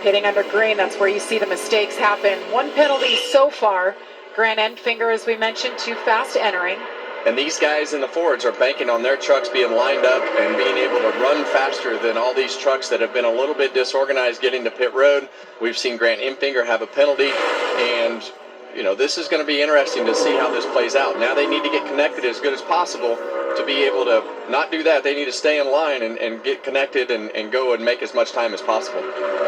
Pitting under green, that's where you see the mistakes happen. One penalty so far. Grant Enfinger, as we mentioned, too fast entering. And these guys in the Fords are banking on their trucks being lined up and being able to run faster than all these trucks that have been a little bit disorganized getting to pit road. We've seen Grant Enfinger have a penalty, and you know, this is going to be interesting to see how this plays out. Now they need to get connected as good as possible to be able to not do that. They need to stay in line and get connected and go and make as much time as possible.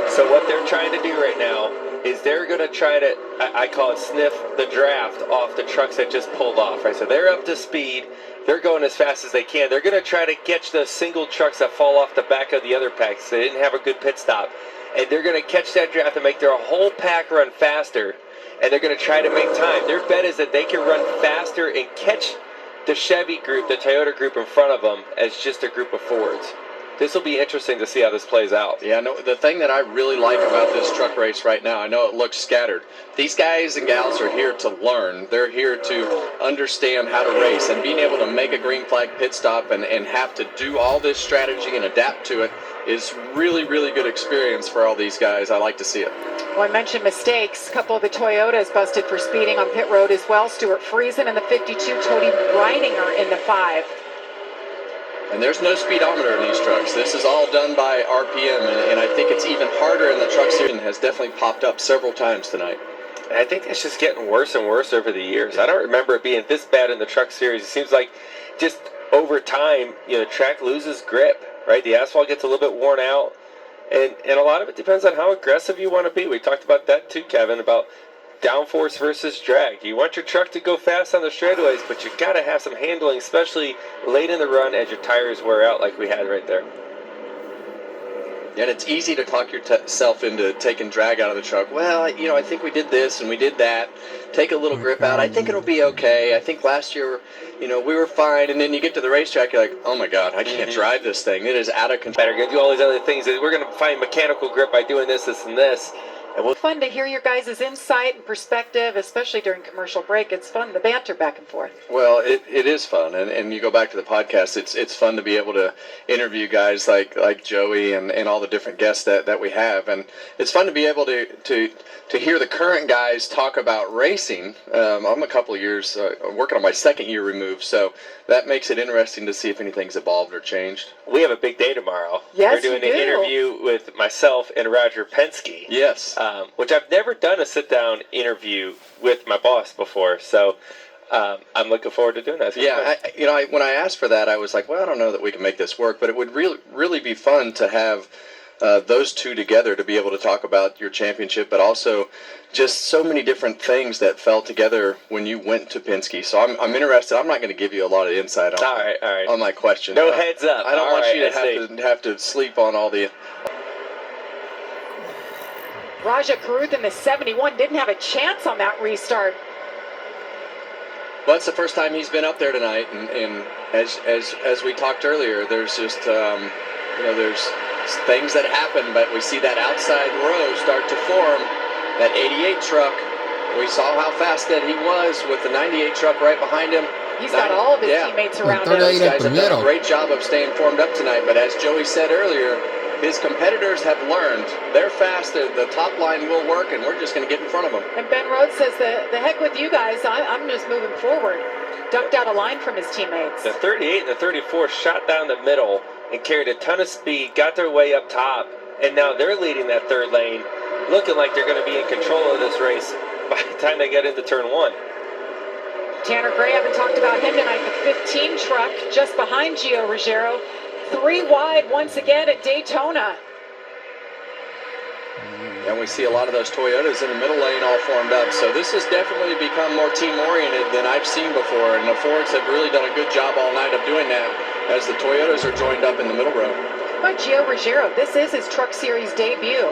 So what they're trying to do right now is they're going to try to, I call it sniff the draft off the trucks that just pulled off, right? So they're up to speed. They're going as fast as they can. They're going to try to catch those single trucks that fall off the back of the other packs. They didn't have a good pit stop. And they're going to catch that draft and make their whole pack run faster. And they're going to try to make time. Their bet is that they can run faster and catch the Chevy group, the Toyota group in front of them as just a group of Fords. This will be interesting to see how this plays out. Yeah, no, the thing that I really like about this truck race right now, I know it looks scattered. These guys and gals are here to learn. They're here to understand how to race, and being able to make a green flag pit stop and have to do all this strategy and adapt to it is really, really good experience for all these guys. I like to see it. Well, I mentioned mistakes. A couple of the Toyotas busted for speeding on pit road as well. Stuart Friesen in the 52, Tony Reininger in the 5. And there's no speedometer in these trucks. This is all done by RPM, and I think it's even harder in the truck series, and has definitely popped up several times tonight. And I think it's just getting worse and worse over the years. I don't remember it being this bad in the truck series. It seems like just over time, you know, track loses grip, right? The asphalt gets a little bit worn out, and a lot of it depends on how aggressive you want to be. We talked about that too, Kevin, about downforce versus drag. You want your truck to go fast on the straightaways, but you got to have some handling, especially late in the run as your tires wear out like we had right there. Yeah, and it's easy to talk yourself into taking drag out of the truck. Well, you know, I think we did this and we did that. Take a little grip out. I think it'll be okay. I think last year, you know, we were fine. And then you get to the racetrack, you're like, oh my God, I can't drive this thing. It is out of control. Better go do all these other things. We're going to find mechanical grip by doing this, this, and this. And fun to hear your guys' insight and perspective, especially during commercial break. It's fun, the banter back and forth. Well, it is fun, and you go back to the podcast, it's fun to be able to interview guys like Joey and all the different guests that we have, and it's fun to be able to hear the current guys talk about racing. I'm a couple of years, I'm working on my second year removed, so that makes it interesting to see if anything's evolved or changed. We have a big day tomorrow. Yes, we're doing an interview with myself and Roger Penske. Yes. Which I've never done a sit-down interview with my boss before, so I'm looking forward to doing that. Yeah, when I asked for that, I was like, well, I don't know that we can make this work, but it would really be fun to have those two together to be able to talk about your championship, but also just so many different things that fell together when you went to Penske. So I'm interested. I'm not going to give you a lot of insight on my question. No heads up. I don't want you to have to sleep on all the... Raja Karuth in the 71 didn't have a chance on that restart. Well, it's the first time he's been up there tonight, and as we talked earlier, there's just there's things that happen, but we see that outside row start to form. That 88 truck, we saw how fast that he was with the 98 truck right behind him. He's got all of his teammates around him. These guys have done a great job of staying formed up tonight, but as Joey said earlier, his competitors have learned. They're fast, the top line will work, and we're just going to get in front of them. And Ben Rhodes says, the heck with you guys, I'm just moving forward. Ducked out a line from his teammates. The 38 and the 34 shot down the middle and carried a ton of speed, got their way up top, and now they're leading that third lane, looking like they're going to be in control of this race by the time they get into turn 1. Tanner Gray, haven't talked about him tonight. The 15 truck just behind Gio Ruggiero. 3 wide once again at Daytona. And we see a lot of those Toyotas in the middle lane all formed up. So this has definitely become more team-oriented than I've seen before. And the Fords have really done a good job all night of doing that as the Toyotas are joined up in the middle row. But Gio Ruggiero, this is his Truck Series debut.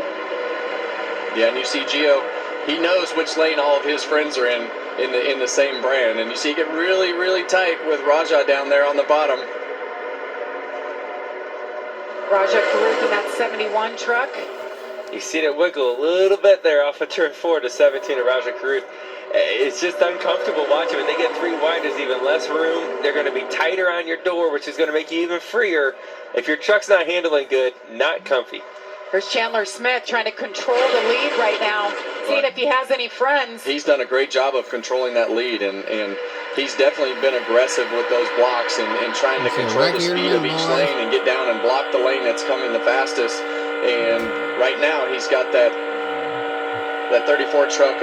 Yeah, and you see Gio, he knows which lane all of his friends are in the same brand. And you see it get really, really tight with Raja down there on the bottom. Raja Karuth in that 71 truck. You seen it wiggle a little bit there off of turn 4 to 17 of Raja Karuth. It's just uncomfortable watching. When they get 3 wide, there's even less room. They're going to be tighter on your door, which is going to make you even freer. If your truck's not handling good, not comfy. There's Chandler Smith trying to control the lead right now, seeing if he has any friends. He's done a great job of controlling that lead, and he's definitely been aggressive with those blocks and trying to control the speed of each lane and get down and block the lane that's coming the fastest. And right now he's got that 34 truck